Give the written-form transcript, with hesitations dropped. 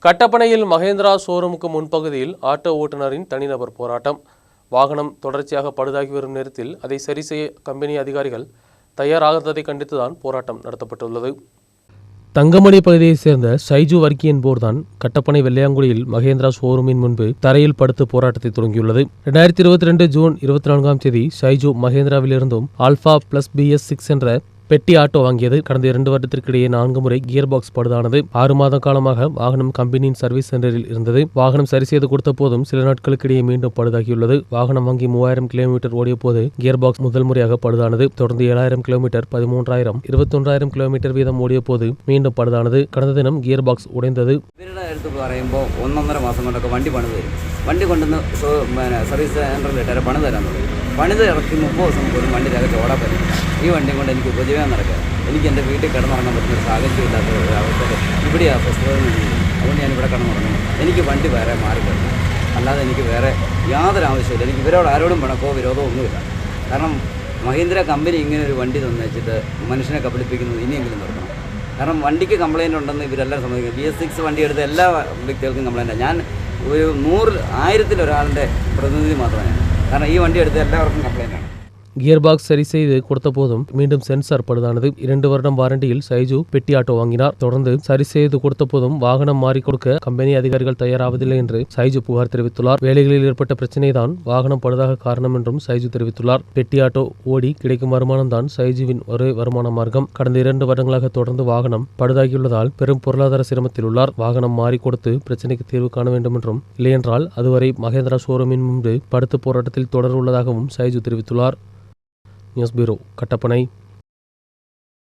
கட்டப்பனையில் மகேந்திரா ஷோரூமுக்கு முன்பகுதியில் ஆட்டோ ஓட்டுநரின் தனிநபர் போராட்டம். வாகனம் தொடர்ச்சியாக பழுதாகி வரும் நேரத்தில் அதை சரி செய்ய கம்பெனி அதிகாரிகள் தயாராகாததை கண்டித்துதான் போராட்டம் நடத்தப்பட்டுள்ளது. தங்கமணி பகுதியைச் சேர்ந்த சைஜு வர்க்கி என்போர்தான் கட்டப்பனை வெள்ளையாங்குடியில் மகேந்திரா ஷோரூமின் முன்பு தரையில் படுத்து போராட்டத்தை தொடங்கியுள்ளது. 2022 ஜூன் 24ஆம் தேதி சைஜு மகேந்திராவிலிருந்தும் ஆல்பா பிளஸ் BS6 என்ற பெட்டி ஆட்டோ வாங்கியது. கடந்த 2 வருடத்திற்கிடையே 4 முறை கியர் பாக்ஸ் பழுதானது. 6 மாத காலமாக வாகனம் கம்பெனியின் சர்வீஸ் சென்டரில் இருந்தது. வாகனம் சரி செய்து கொடுத்த போதும் சில நாட்களுக்கிடையே மீண்டும் பழுதாகியுள்ளது. வாகனம் வாங்கி 3000 கிலோமீட்டர் ஓடிய போது கியர் பாக்ஸ் முதல் முறையாக பழுதானது. தொடர்ந்து 7000 கிலோமீட்டர், 13000, 21000 கிலோமீட்டர் வீதம் ஓடிய போது மீண்டும் பழுதானது. கடந்த தினம் கியர் பாக்ஸ் உடைந்தது. വണ്ടി കൊണ്ടുവന്ന് സർവീസ് സെൻ്ററിൽ ഇട്ടാൽ പണിത് തരാൻ തുടങ്ങി. പണിത് ഇറക്കി 30 ദിവസം ഒരു വണ്ടി തികച്ച് ഓടാൻ പറ്റില്ല. ഈ വണ്ടിയും കൊണ്ട് എനിക്ക് ഉപജീവനം നടക്കുക. എനിക്ക് എൻ്റെ വീട്ടിൽ കിടന്നുറങ്ങാൻ പറ്റുന്ന ഒരു സാഹചര്യം ഇല്ലാത്ത ഒരു അവസ്ഥയിൽ ഇവിടെയാണ് പ്രശ്നം. അതുകൊണ്ട് ഞാനിവിടെ കിടന്നുറങ്ങുന്നു. എനിക്ക് വണ്ടി വേറെ മാറിക്കിടന്നു. അല്ലാതെ എനിക്ക് വേറെ യാതൊരു ആവശ്യമില്ല. എനിക്ക് ഇവരോട് ആരോടും പിണക്കോ വിരോധമോ ഒന്നുമില്ല. കാരണം മഹീന്ദ്ര കമ്പനി ഇങ്ങനെ ഒരു വണ്ടി തന്നു വെച്ചിട്ട് മനുഷ്യനെ കബളിപ്പിക്കുന്നത് ഇനിയെങ്കിലും നിർത്തണം. കാരണം വണ്ടിക്ക് കംപ്ലയിൻ്റ് ഉണ്ടെന്ന് ഇവരെല്ലാം സമ്മതിക്കും. BS6 വണ്ടി എടുത്ത എല്ലാ വ്യക്തികൾക്കും കംപ്ലയിൻ്റാണ്. ഞാൻ ഒരു 100,000 ഒരാളുടെ പ്രതിനിധി മാത്രമാണ്. കാരണം ഈ വണ്ടി എടുത്ത എല്ലാവർക്കും കംപ്ലയിൻ്റാണ്. கியர் பாக்ஸ் சரி செய்து கொடுத்த போதும் மீண்டும் சென்சார் பழுதானது. 2 வருடம் வாரண்டியில் சைஜு பெட்டி ஆட்டோ வாங்கினார். தொடர்ந்து சரி செய்து கொடுத்த போதும் வாகனம் மாறி கொடுக்க கம்பெனி அதிகாரிகள் தயாராவதில்லை என்று சைஜு புகார் தெரிவித்துள்ளார். வேலைகளில் ஏற்பட்ட பிரச்சனை தான் வாகனம் பழுதாக காரணம் என்றும் சைஜு தெரிவித்துள்ளார். பெட்டி ஆட்டோ ஓடி கிடைக்கும் வருமானம் தான் சைஜுவின் ஒரே வருமான மார்க்கம். கடந்த 2 வருடங்களாக தொடர்ந்து வாகனம் பழுதாகியுள்ளதால் பெரும் பொருளாதார சிரமத்தில் உள்ளார். வாகனம் மாறி கொடுத்து பிரச்சனைக்கு தீர்வு காண வேண்டும் என்றும், இல்லையென்றால் அதுவரை மகேந்திரா ஷோரூமின் முன்பு படுத்து போராட்டத்தில் தொடர உள்ளதாகவும் சைஜு தெரிவித்துள்ளார். News bureau, Kattappana.